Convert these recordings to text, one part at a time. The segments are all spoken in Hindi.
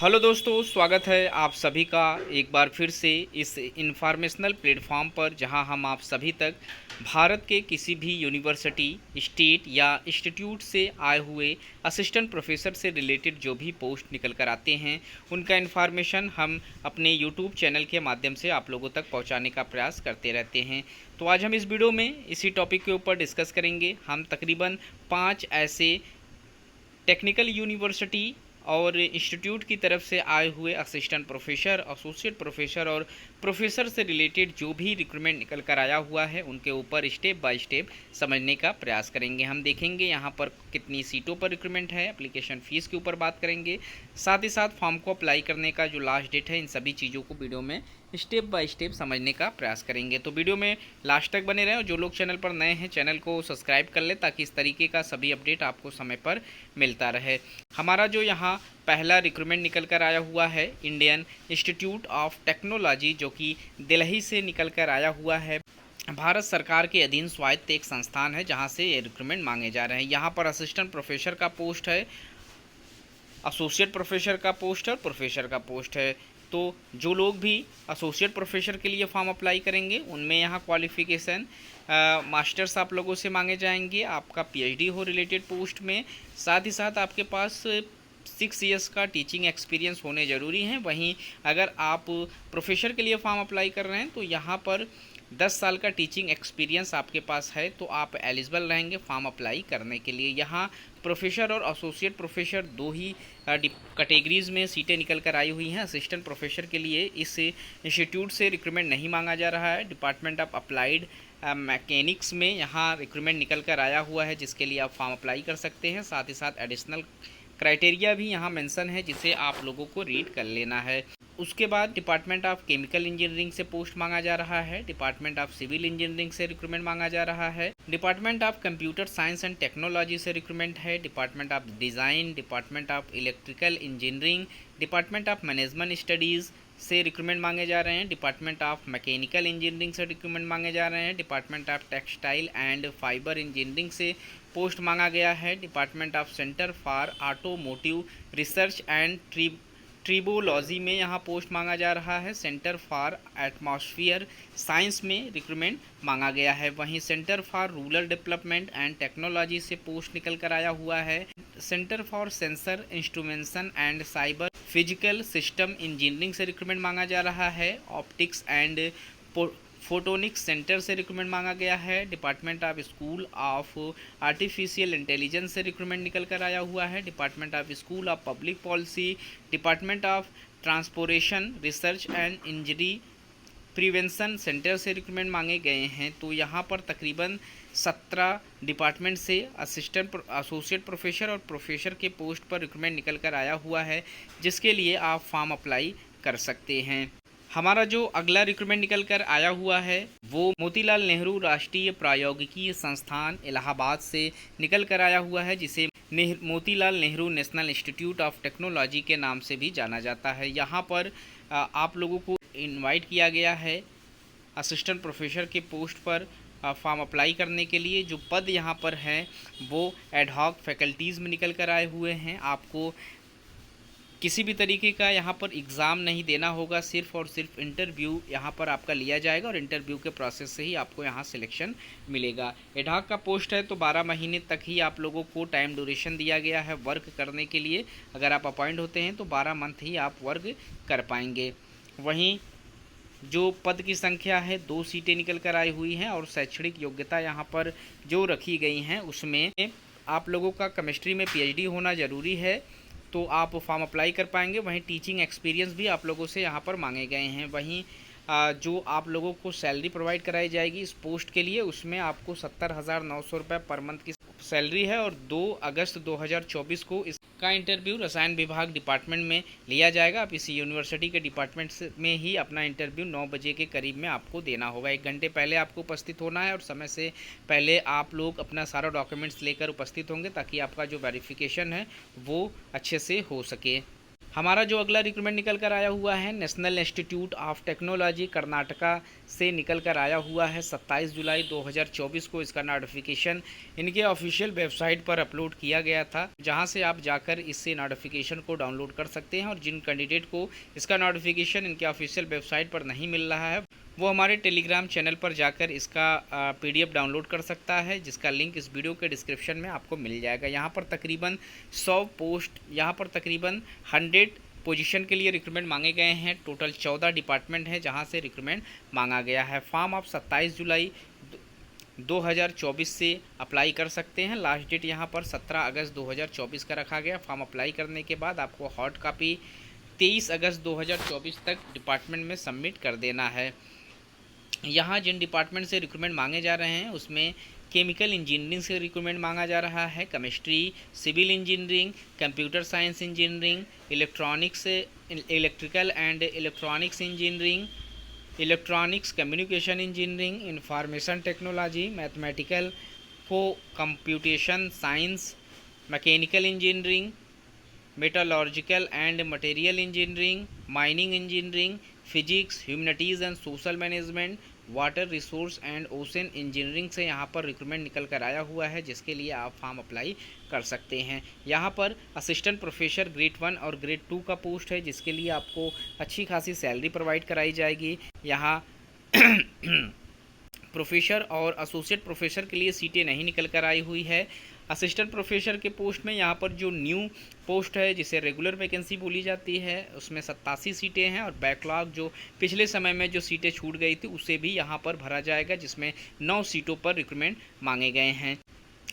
हेलो दोस्तों, स्वागत है आप सभी का एक बार फिर से इस इंफॉर्मेशनल प्लेटफॉर्म पर, जहां हम आप सभी तक भारत के किसी भी यूनिवर्सिटी, स्टेट या इंस्टीट्यूट से आए हुए असिस्टेंट प्रोफेसर से रिलेटेड जो भी पोस्ट निकल कर आते हैं उनका इन्फॉर्मेशन हम अपने यूट्यूब चैनल के माध्यम से आप लोगों तक पहुंचाने का प्रयास करते रहते हैं। तो आज हम इस वीडियो में इसी टॉपिक के ऊपर डिस्कस करेंगे। हम तकरीबन 5 ऐसे टेक्निकल यूनिवर्सिटी और इंस्टीट्यूट की तरफ से आए हुए असिस्टेंट प्रोफेसर, एसोसिएट प्रोफेसर और प्रोफेसर से रिलेटेड जो भी रिक्रूटमेंट निकल कर आया हुआ है उनके ऊपर स्टेप बाय स्टेप समझने का प्रयास करेंगे। हम देखेंगे यहाँ पर कितनी सीटों पर रिक्रूटमेंट है, एप्लीकेशन फ़ीस के ऊपर बात करेंगे, साथ ही साथ फॉर्म को अप्लाई करने का जो लास्ट डेट है, इन सभी चीज़ों को वीडियो में स्टेप बाय स्टेप समझने का प्रयास करेंगे। तो वीडियो में लास्ट तक बने रहें और जो लोग चैनल पर नए हैं चैनल को सब्सक्राइब कर लें ताकि इस तरीके का सभी अपडेट आपको समय पर मिलता रहे। हमारा जो यहाँ पहला रिक्रूटमेंट निकल कर आया हुआ है इंडियन इंस्टीट्यूट ऑफ टेक्नोलॉजी, जो कि दिल्ली से निकल कर आया हुआ है। भारत सरकार के अधीन स्वायत्त एक संस्थान है जहाँ से ये रिक्रूटमेंट मांगे जा रहे हैं। यहाँ पर असिस्टेंट प्रोफेसर का पोस्ट है, एसोसिएट प्रोफेसर का पोस्ट है और प्रोफेसर का पोस्ट है। तो जो लोग भी एसोसिएट प्रोफेसर के लिए फॉर्म अप्लाई करेंगे उनमें यहाँ क्वालिफ़िकेशन मास्टर्स आप लोगों से मांगे जाएंगे, आपका पीएचडी हो रिलेटेड पोस्ट में, साथ ही साथ आपके पास 6 ईयर्स का टीचिंग एक्सपीरियंस होने ज़रूरी है। वहीं अगर आप प्रोफेसर के लिए फॉर्म अप्लाई कर रहे हैं तो यहाँ पर 10 साल का टीचिंग एक्सपीरियंस आपके पास है तो आप एलिजिबल रहेंगे फॉर्म अप्लाई करने के लिए। यहाँ प्रोफेसर और एसोसिएट प्रोफेसर दो ही कैटेगरीज़ में सीटें निकल कर आई हुई हैं। असिस्टेंट प्रोफेसर के लिए इस इंस्टीट्यूट से रिक्रूटमेंट नहीं मांगा जा रहा है। डिपार्टमेंट ऑफ अप्लाइड मैकेनिक्स में यहाँ रिक्रूटमेंट निकल कर आया हुआ है जिसके लिए आप फॉर्म अप्लाई कर सकते हैं। साथ ही साथ एडिशनल क्राइटेरिया भी यहाँ मेंशन है जिसे आप लोगों को रीड कर लेना है। उसके बाद डिपार्टमेंट ऑफ केमिकल इंजीनियरिंग से पोस्ट मांगा जा रहा है, डिपार्टमेंट ऑफ सिविल इंजीनियरिंग से रिक्रूटमेंट मांगा जा रहा है, department of computer science and technology से रिक्रूटमेंट है, department of design, department of electrical engineering, department of management studies से रिक्रूटमेंट मांगे जा रहे हैं, डिपार्टमेंट ऑफ मैकेनिकल इंजीनियरिंग से रिक्रूटमेंट मांगे जा रहे हैं, department of textile and fibre engineering से पोस्ट मांगा गया है, department of centre for automotive research and tribology में यहाँ पोस्ट मांगा जा रहा है, सेंटर फॉर एटमॉस्फेयर साइंस में रिक्रूटमेंट मांगा गया है। वहीं centre for rural development and technology से पोस्ट निकल कर आया हुआ है, centre for sensor instrumentation and cyber physical system engineering से रिक्रूटमेंट मांगा जा रहा है, ऑप्टिक्स एंड फोटोनिक्स सेंटर से रिक्रूटमेंट मांगा गया है, department of school of artificial intelligence से रिक्रूटमेंट निकल कर आया हुआ है, department of school of public policy, department of transportation research and injury prevention centre से रिक्रूटमेंट मांगे गए हैं। तो यहाँ पर तकरीबन 17 डिपार्टमेंट से असिस्टेंट एसोसिएट प्रोफेसर और प्रोफेसर के पोस्ट पर रिक्रूटमेंट निकल कर आया हुआ है जिसके लिए आप फॉर्म अप्लाई कर सकते हैं। हमारा जो अगला रिक्रूटमेंट निकल कर आया हुआ है वो मोतीलाल नेहरू राष्ट्रीय प्रौद्योगिकी संस्थान इलाहाबाद से निकल कर आया हुआ है जिसे Motilal Nehru national institute of technology के नाम से भी जाना जाता है। यहाँ पर आप लोगों को इनवाइट किया गया है असिस्टेंट प्रोफेसर के पोस्ट पर फॉर्म अप्लाई करने के लिए। जो पद यहाँ पर हैं वो एडहॉक फैकल्टीज़ में निकल कर आए हुए हैं। आपको किसी भी तरीके का यहाँ पर एग्ज़ाम नहीं देना होगा, सिर्फ़ और सिर्फ इंटरव्यू यहाँ पर आपका लिया जाएगा और इंटरव्यू के प्रोसेस से ही आपको यहाँ सिलेक्शन मिलेगा। एडहॉक का पोस्ट है तो 12 महीने तक ही आप लोगों को टाइम ड्यूरेशन दिया गया है वर्क करने के लिए। अगर आप अपॉइंट होते हैं तो 12 मंथ ही आप वर्क कर पाएंगे। वहीं जो पद की संख्या है 2 सीटें निकल कर आई हुई हैं और शैक्षणिक योग्यता यहाँ पर जो रखी गई हैं उसमें आप लोगों का केमिस्ट्री में पीएचडी होना ज़रूरी है तो आप फॉर्म अप्लाई कर पाएंगे। वहीं टीचिंग एक्सपीरियंस भी आप लोगों से यहाँ पर मांगे गए हैं। वहीं जो आप लोगों को सैलरी प्रोवाइड कराई जाएगी इस पोस्ट के लिए उसमें आपको 70,900 रुपये पर मंथ की सैलरी है और 2 अगस्त 2024 को इसका इंटरव्यू रसायन विभाग डिपार्टमेंट में लिया जाएगा। आप इसी यूनिवर्सिटी के डिपार्टमेंट में ही अपना इंटरव्यू 9 बजे के करीब में आपको देना होगा। 1 घंटे पहले आपको उपस्थित होना है और समय से पहले आप लोग अपना सारा डॉक्यूमेंट्स लेकर उपस्थित होंगे ताकि आपका जो वेरिफिकेशन है वो अच्छे से हो सके। हमारा जो अगला रिक्रूटमेंट निकल कर आया हुआ है national institute of technology Karnataka से निकल कर आया हुआ है 27 जुलाई 2024 को। इसका नोटिफिकेशन इनके ऑफिशियल वेबसाइट पर अपलोड किया गया था, जहां से आप जाकर इससे नोटिफिकेशन को डाउनलोड कर सकते हैं। और जिन कैंडिडेट को इसका नोटिफिकेशन इनके ऑफिशियल वेबसाइट पर नहीं मिल रहा है वो हमारे टेलीग्राम चैनल पर जाकर इसका PDF डाउनलोड कर सकता है, जिसका लिंक इस वीडियो के डिस्क्रिप्शन में आपको मिल जाएगा। यहाँ पर तकरीबन 100 पोस्ट, यहाँ पर तकरीबन 100 पोजीशन के लिए रिक्रूटमेंट मांगे गए हैं। टोटल 14 डिपार्टमेंट है जहाँ से रिक्रूटमेंट मांगा गया है। फॉर्म आप 27 जुलाई 2024 से अप्लाई कर सकते हैं। लास्ट डेट यहाँ पर 17 अगस्त 2024 का रखा गया। फॉर्म अप्लाई करने के बाद आपको हॉट कॉपी 23 अगस्त 2024 तक डिपार्टमेंट में सबमिट कर देना है। यहाँ जिन डिपार्टमेंट से रिक्रूटमेंट मांगे जा रहे हैं उसमें केमिकल इंजीनियरिंग से रिक्रूटमेंट मांगा जा रहा है, chemistry, civil engineering, computer science engineering, electronics, electrical and electronics engineering, electronics communication engineering, information technology, mathematical को computation science, mechanical engineering, metallurgical and material engineering, mining engineering, physics, humanities and social management, water resource and ocean engineering से यहाँ पर रिक्रूटमेंट निकल कर आया हुआ है, जिसके लिए आप फॉर्म अप्लाई कर सकते हैं। यहाँ पर असिस्टेंट प्रोफेसर ग्रेड 1 और ग्रेड 2 का पोस्ट है, जिसके लिए आपको अच्छी खासी सैलरी प्रोवाइड कराई जाएगी। यहाँ प्रोफेसर और एसोसिएट प्रोफेसर के लिए सीटें नहीं निकल कर आई हुई है। असिस्टेंट प्रोफेसर के पोस्ट में यहाँ पर जो न्यू पोस्ट है जिसे रेगुलर वैकेंसी बोली जाती है उसमें 87 सीटें हैं, और बैकलॉग जो पिछले समय में जो सीटें छूट गई थी उसे भी यहाँ पर भरा जाएगा, जिसमें 9 सीटों पर रिक्रूटमेंट मांगे गए हैं।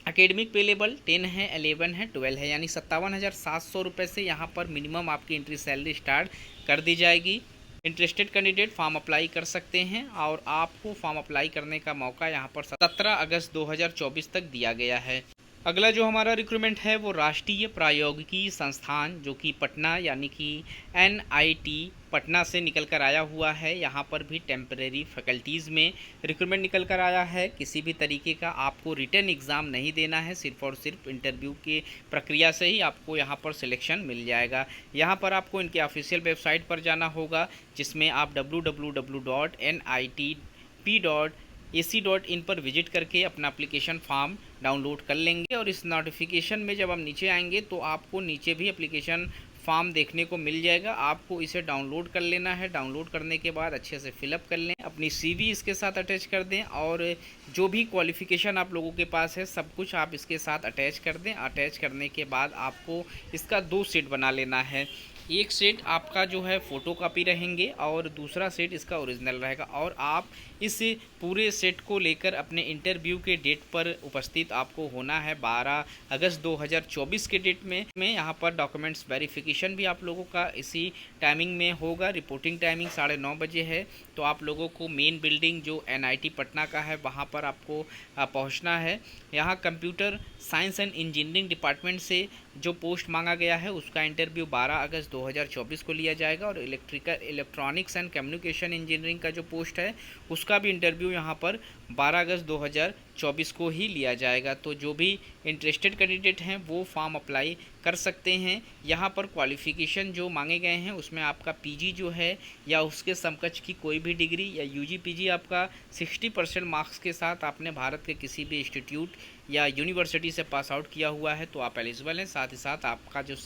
एकेडमिक पे लेवल 10 है, 11 है, 12 है, यानी 57,700 रुपये से यहाँ पर मिनिमम आपकी एंट्री सैलरी स्टार्ट कर दी जाएगी। इंटरेस्टेड कैंडिडेट फॉर्म अप्लाई कर सकते हैं, और आपको फॉर्म अप्लाई करने का मौका यहाँ पर 17 अगस्त 2024 तक दिया गया है। अगला जो हमारा रिक्रूटमेंट है वो राष्ट्रीय प्रौद्योगिकी संस्थान जो कि पटना यानी कि NIT पटना से निकल कर आया हुआ है। यहाँ पर भी टेम्परेरी फैकल्टीज़ में रिक्रूटमेंट निकल कर आया है। किसी भी तरीके का आपको रिटन एग्ज़ाम नहीं देना है, सिर्फ और सिर्फ इंटरव्यू की प्रक्रिया से ही आपको यहाँ पर सिलेक्शन मिल जाएगा। यहाँ पर आपको इनके ऑफिशियल वेबसाइट पर जाना होगा, जिसमें आप www.nitp.ac.in पर विजिट करके अपना एप्लीकेशन फॉर्म डाउनलोड कर लेंगे। और इस नोटिफिकेशन में जब हम नीचे आएंगे तो आपको नीचे भी एप्लीकेशन फॉर्म देखने को मिल जाएगा। आपको इसे डाउनलोड कर लेना है। डाउनलोड करने के बाद अच्छे से फिलअप कर लें, अपनी CV इसके साथ अटैच कर दें, और जो भी क्वालिफ़िकेशन आप लोगों के पास है सब कुछ आप इसके साथ अटैच कर दें। अटैच करने के बाद आपको इसका 2 सेट बना लेना है। एक सेट आपका जो है फ़ोटो कापी रहेंगे और दूसरा सेट इसका ओरिजिनल रहेगा, और आप इस पूरे सेट को लेकर अपने इंटरव्यू के डेट पर उपस्थित आपको होना है 12 अगस्त 2024 के डेट में। यहाँ पर डॉक्यूमेंट्स वेरिफिकेशन भी आप लोगों का इसी टाइमिंग में होगा। रिपोर्टिंग टाइमिंग 9:30 बजे है। तो आप लोगों को मेन बिल्डिंग जो NIT पटना का है वहाँ पर आपको पहुँचना है। यहाँ computer science and engineering department से जो पोस्ट मांगा गया है उसका इंटरव्यू 12 अगस्त 2024 को लिया जाएगा, और इलेक्ट्रॉनिक्स एंड कम्युनिकेशन इंजीनियरिंग का जो पोस्ट है उसका भी इंटरव्यू यहाँ पर 12 अगस्त 2024 को ही लिया जाएगा। तो जो भी इंटरेस्टेड कैंडिडेट हैं वो फॉर्म अप्लाई कर सकते हैं। यहाँ पर क्वालिफ़िकेशन जो मांगे गए हैं उसमें आपका PG जो है या उसके समकक्ष की कोई भी डिग्री या UG PG आपका 60% मार्क्स के साथ आपने भारत के किसी भी इंस्टीट्यूट या यूनिवर्सिटी से पास आउट किया हुआ है तो आप एलिजिबल हैं। साथ ही साथ आपका जो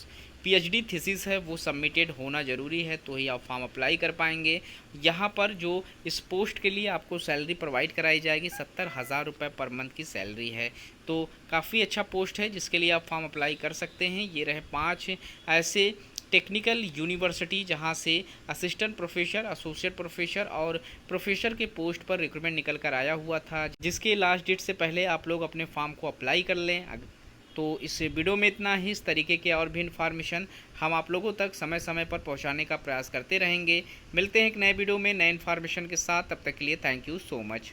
PhD थीसिस है वो सबमिटेड होना ज़रूरी है, तो ही आप फॉर्म अप्लाई कर पाएंगे। यहाँ पर जो इस पोस्ट के लिए आपको सैलरी प्रोवाइड कराई जाएगी 70,000 रुपये पर मंथ की सैलरी है। तो काफ़ी अच्छा पोस्ट है जिसके लिए आप फॉर्म अप्लाई कर सकते हैं। ये रहे 5 ऐसे टेक्निकल यूनिवर्सिटी जहां से असिस्टेंट प्रोफेसर, एसोसिएट प्रोफेसर और प्रोफेसर के पोस्ट पर रिक्रूटमेंट निकल कर आया हुआ था, जिसके लास्ट डेट से पहले आप लोग अपने फॉर्म को अप्लाई कर लें। तो इस वीडियो में इतना ही। इस तरीके के और भी इन्फॉर्मेशन हम आप लोगों तक समय समय पर पहुंचाने का प्रयास करते रहेंगे। मिलते हैं एक नए वीडियो में नए इन्फॉर्मेशन के साथ। तब तक के लिए थैंक यू सो मच।